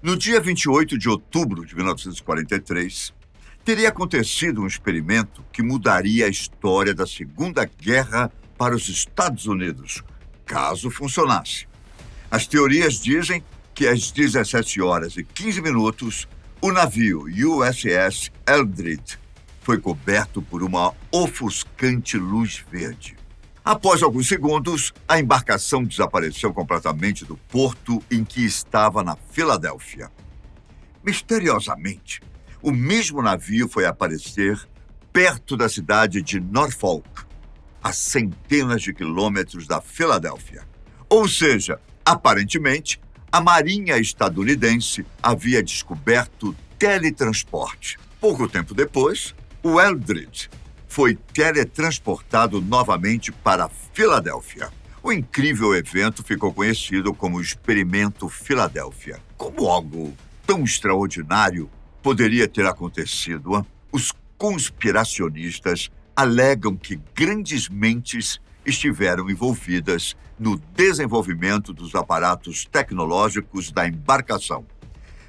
No dia 28 de outubro de 1943, teria acontecido um experimento que mudaria a história da Segunda Guerra para os Estados Unidos, caso funcionasse. As teorias dizem que às 17 horas e 15 minutos, o navio USS Eldridge foi coberto por uma ofuscante luz verde. Após alguns segundos, a embarcação desapareceu completamente do porto em que estava na Filadélfia. Misteriosamente, o mesmo navio foi aparecer perto da cidade de Norfolk, a centenas de quilômetros da Filadélfia. Ou seja, aparentemente, a Marinha estadunidense havia descoberto teletransporte. Pouco tempo depois, o Eldridge foi teletransportado novamente para Filadélfia. O incrível evento ficou conhecido como Experimento Filadélfia. Como algo tão extraordinário poderia ter acontecido? Hein? Os conspiracionistas alegam que grandes mentes estiveram envolvidas no desenvolvimento dos aparatos tecnológicos da embarcação.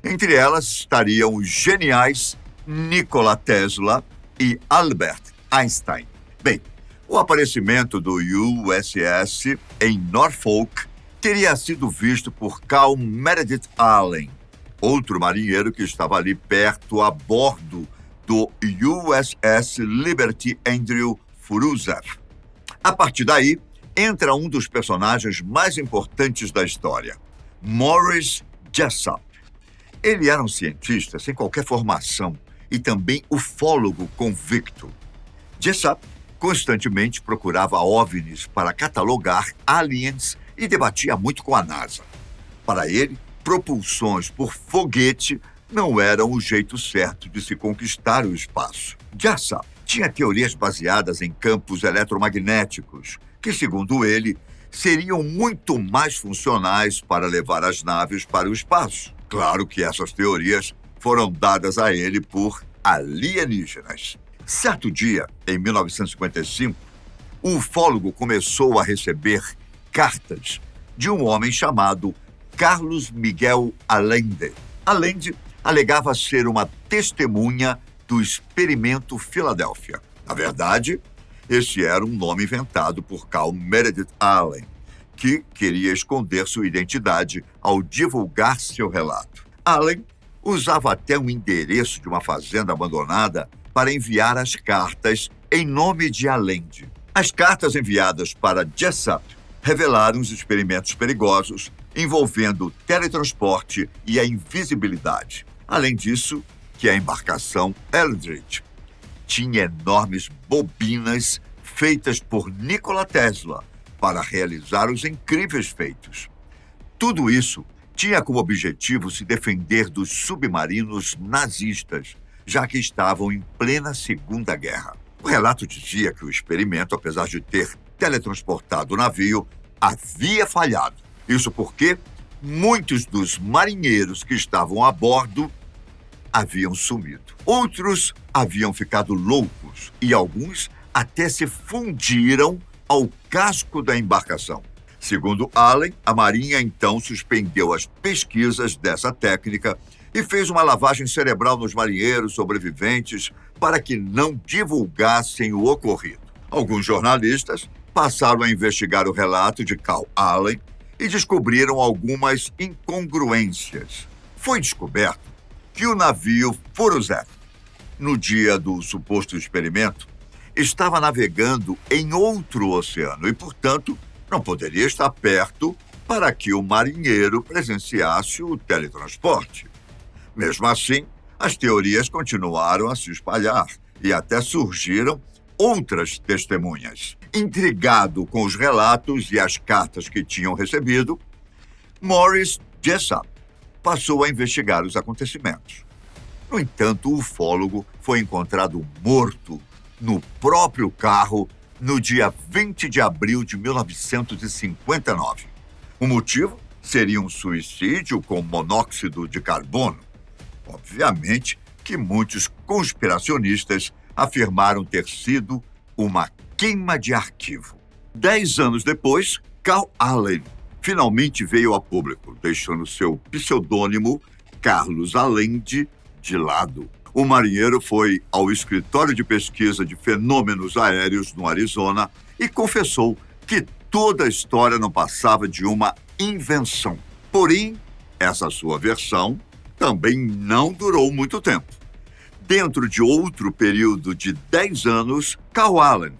Entre elas estariam os geniais Nikola Tesla e Albert Einstein. Bem, o aparecimento do USS em Norfolk teria sido visto por Carl Meredith Allen, outro marinheiro que estava ali perto a bordo do USS Liberty Andrew Furusev. A partir daí, entra um dos personagens mais importantes da história, Morris Jessup. Ele era um cientista sem qualquer formação e também ufólogo convicto. Jessup constantemente procurava OVNIs para catalogar aliens e debatia muito com a NASA. Para ele, propulsões por foguete não eram o jeito certo de se conquistar o espaço. Jessup tinha teorias baseadas em campos eletromagnéticos, que, segundo ele, seriam muito mais funcionais para levar as naves para o espaço. Claro que essas teorias foram dadas a ele por alienígenas. Certo dia, em 1955, o ufólogo começou a receber cartas de um homem chamado Carlos Miguel Allende. Allende alegava ser uma testemunha do Experimento Filadélfia. Na verdade, esse era um nome inventado por Carl Meredith Allen, que queria esconder sua identidade ao divulgar seu relato. Allen usava até um endereço de uma fazenda abandonada para enviar as cartas em nome de Allende. As cartas enviadas para Jessup revelaram os experimentos perigosos envolvendo o teletransporte e a invisibilidade. Além disso, que a embarcação Eldridge tinha enormes bobinas feitas por Nikola Tesla para realizar os incríveis feitos. Tudo isso tinha como objetivo se defender dos submarinos nazistas, já que estavam em plena Segunda Guerra. O relato dizia que o experimento, apesar de ter teletransportado o navio, havia falhado. Isso porque muitos dos marinheiros que estavam a bordo haviam sumido. Outros haviam ficado loucos e alguns até se fundiram ao casco da embarcação. Segundo Allen, a Marinha então suspendeu as pesquisas dessa técnica e fez uma lavagem cerebral nos marinheiros sobreviventes para que não divulgassem o ocorrido. Alguns jornalistas passaram a investigar o relato de Carl Allen e descobriram algumas incongruências. Foi descoberto que o navio Furusev, no dia do suposto experimento, estava navegando em outro oceano e, portanto, não poderia estar perto para que o marinheiro presenciasse o teletransporte. Mesmo assim, as teorias continuaram a se espalhar e até surgiram outras testemunhas. Intrigado com os relatos e as cartas que tinham recebido, Morris Jessup passou a investigar os acontecimentos. No entanto, o ufólogo foi encontrado morto no próprio carro no dia 20 de abril de 1959. O motivo seria um suicídio com monóxido de carbono. Obviamente que muitos conspiracionistas afirmaram ter sido uma queima de arquivo. 10 anos depois, Carl Allen finalmente veio a público, deixando seu pseudônimo Carlos Allende de lado. O marinheiro foi ao escritório de pesquisa de fenômenos aéreos no Arizona e confessou que toda a história não passava de uma invenção. Porém, essa sua versão também não durou muito tempo. Dentro de outro período de 10 anos, Carl Allen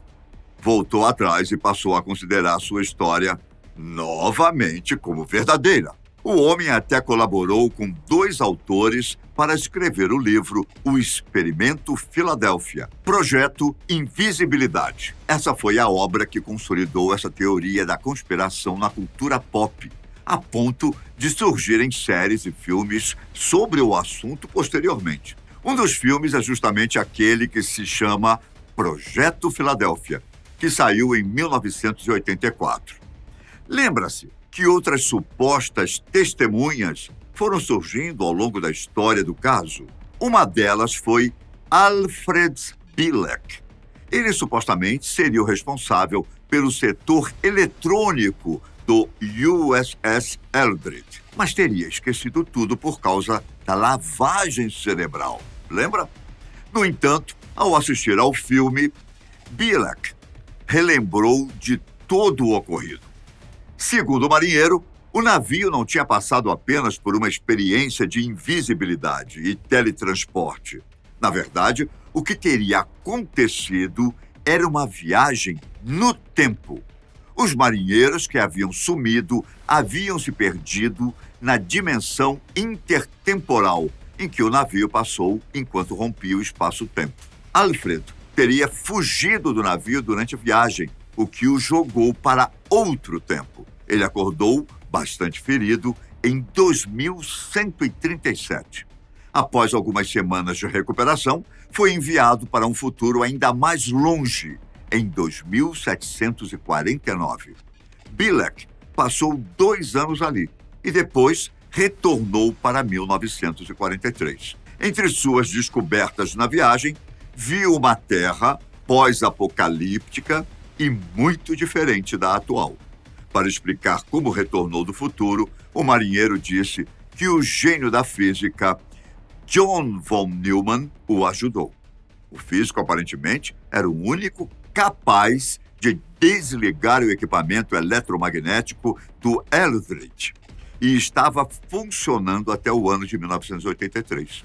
voltou atrás e passou a considerar sua história novamente como verdadeira. O homem até colaborou com 2 autores para escrever o livro O Experimento Filadélfia, Projeto Invisibilidade. Essa foi a obra que consolidou essa teoria da conspiração na cultura pop, a ponto de surgirem séries e filmes sobre o assunto posteriormente. Um dos filmes é justamente aquele que se chama Projeto Filadélfia, que saiu em 1984. Lembra-se que outras supostas testemunhas foram surgindo ao longo da história do caso? Uma delas foi Alfred Bielek. Ele supostamente seria o responsável pelo setor eletrônico do USS Eldridge, mas teria esquecido tudo por causa da lavagem cerebral. Lembra? No entanto, ao assistir ao filme, Bielek relembrou de todo o ocorrido. Segundo o marinheiro, o navio não tinha passado apenas por uma experiência de invisibilidade e teletransporte. Na verdade, o que teria acontecido era uma viagem no tempo. Os marinheiros que haviam sumido haviam se perdido na dimensão intertemporal em que o navio passou enquanto rompia o espaço-tempo. Alfred teria fugido do navio durante a viagem, o que o jogou para outro tempo. Ele acordou, bastante ferido, em 2137. Após algumas semanas de recuperação, foi enviado para um futuro ainda mais longe, em 2749. Bielek passou 2 anos ali e depois retornou para 1943. Entre suas descobertas na viagem, viu uma Terra pós-apocalíptica e muito diferente da atual. Para explicar como retornou do futuro, o marinheiro disse que o gênio da física, John von Neumann, o ajudou. O físico, aparentemente, era o único capaz de desligar o equipamento eletromagnético do Eldridge e estava funcionando até o ano de 1983.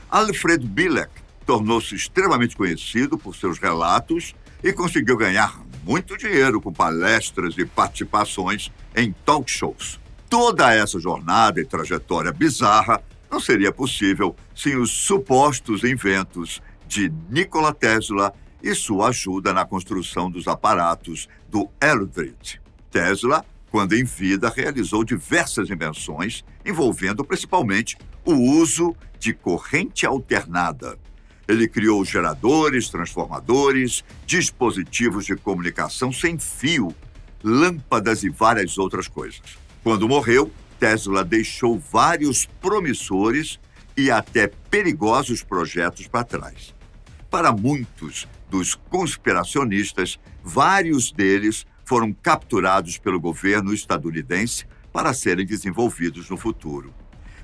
Alfred Bielek tornou-se extremamente conhecido por seus relatos e conseguiu ganhar muito dinheiro com palestras e participações em talk shows. Toda essa jornada e trajetória bizarra não seria possível sem os supostos inventos de Nikola Tesla e sua ajuda na construção dos aparatos do Eldridge. Tesla, quando em vida, realizou diversas invenções envolvendo principalmente o uso de corrente alternada. Ele criou geradores, transformadores, dispositivos de comunicação sem fio, lâmpadas e várias outras coisas. Quando morreu, Tesla deixou vários promissores e até perigosos projetos para trás. Para muitos dos conspiracionistas, vários deles foram capturados pelo governo estadunidense para serem desenvolvidos no futuro.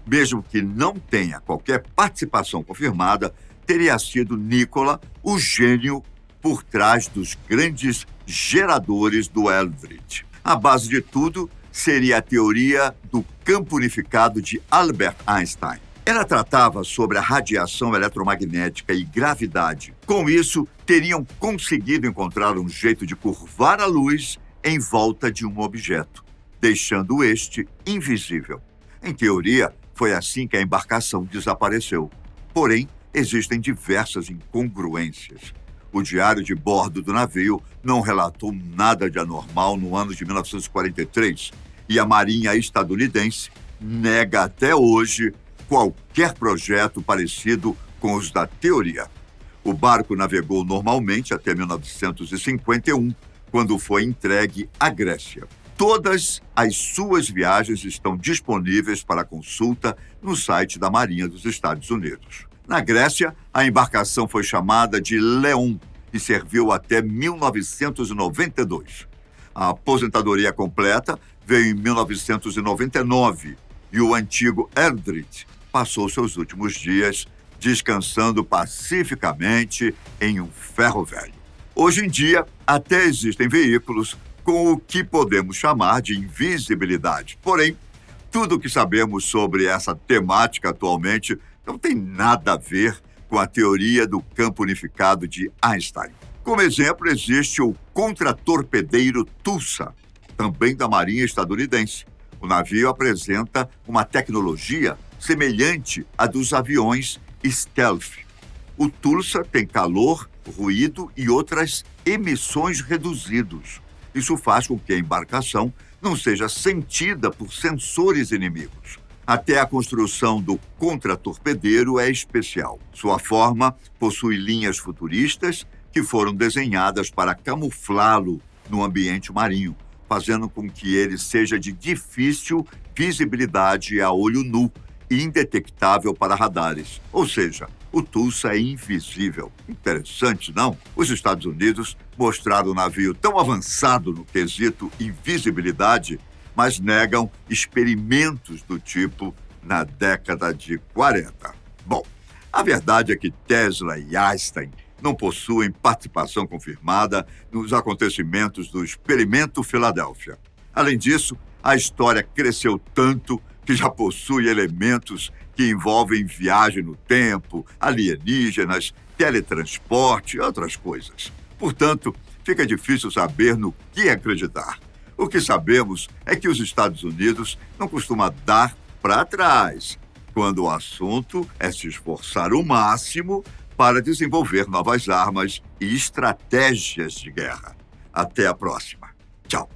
Mesmo que não tenha qualquer participação confirmada, teria sido Nikola o gênio por trás dos grandes geradores do Eldridge. A base de tudo seria a teoria do campo unificado de Albert Einstein. Ela tratava sobre a radiação eletromagnética e gravidade. Com isso, teriam conseguido encontrar um jeito de curvar a luz em volta de um objeto, deixando este invisível. Em teoria, foi assim que a embarcação desapareceu. Porém, existem diversas incongruências. O diário de bordo do navio não relatou nada de anormal no ano de 1943 e a Marinha estadunidense nega até hoje qualquer projeto parecido com os da teoria. O barco navegou normalmente até 1951, quando foi entregue à Grécia. Todas as suas viagens estão disponíveis para consulta no site da Marinha dos Estados Unidos. Na Grécia, a embarcação foi chamada de Leon e serviu até 1992. A aposentadoria completa veio em 1999 e o antigo Eldridge passou seus últimos dias descansando pacificamente em um ferro velho. Hoje em dia, até existem veículos com o que podemos chamar de invisibilidade. Porém, tudo o que sabemos sobre essa temática atualmente não tem nada a ver com a teoria do campo unificado de Einstein. Como exemplo, existe o contratorpedeiro Tulsa, também da Marinha estadunidense. O navio apresenta uma tecnologia semelhante à dos aviões stealth. O Tulsa tem calor, ruído e outras emissões reduzidos. Isso faz com que a embarcação não seja sentida por sensores inimigos. Até a construção do contratorpedeiro é especial. Sua forma possui linhas futuristas que foram desenhadas para camuflá-lo no ambiente marinho, fazendo com que ele seja de difícil visibilidade a olho nu e indetectável para radares. Ou seja, o Tulsa é invisível. Interessante, não? Os Estados Unidos mostraram o navio tão avançado no quesito invisibilidade, mas negam experimentos do tipo na década de 40. Bom, a verdade é que Tesla e Einstein não possuem participação confirmada nos acontecimentos do Experimento Filadélfia. Além disso, a história cresceu tanto que já possui elementos que envolvem viagem no tempo, alienígenas, teletransporte e outras coisas. Portanto, fica difícil saber no que acreditar. O que sabemos é que os Estados Unidos não costumam dar para trás quando o assunto é se esforçar o máximo para desenvolver novas armas e estratégias de guerra. Até a próxima. Tchau.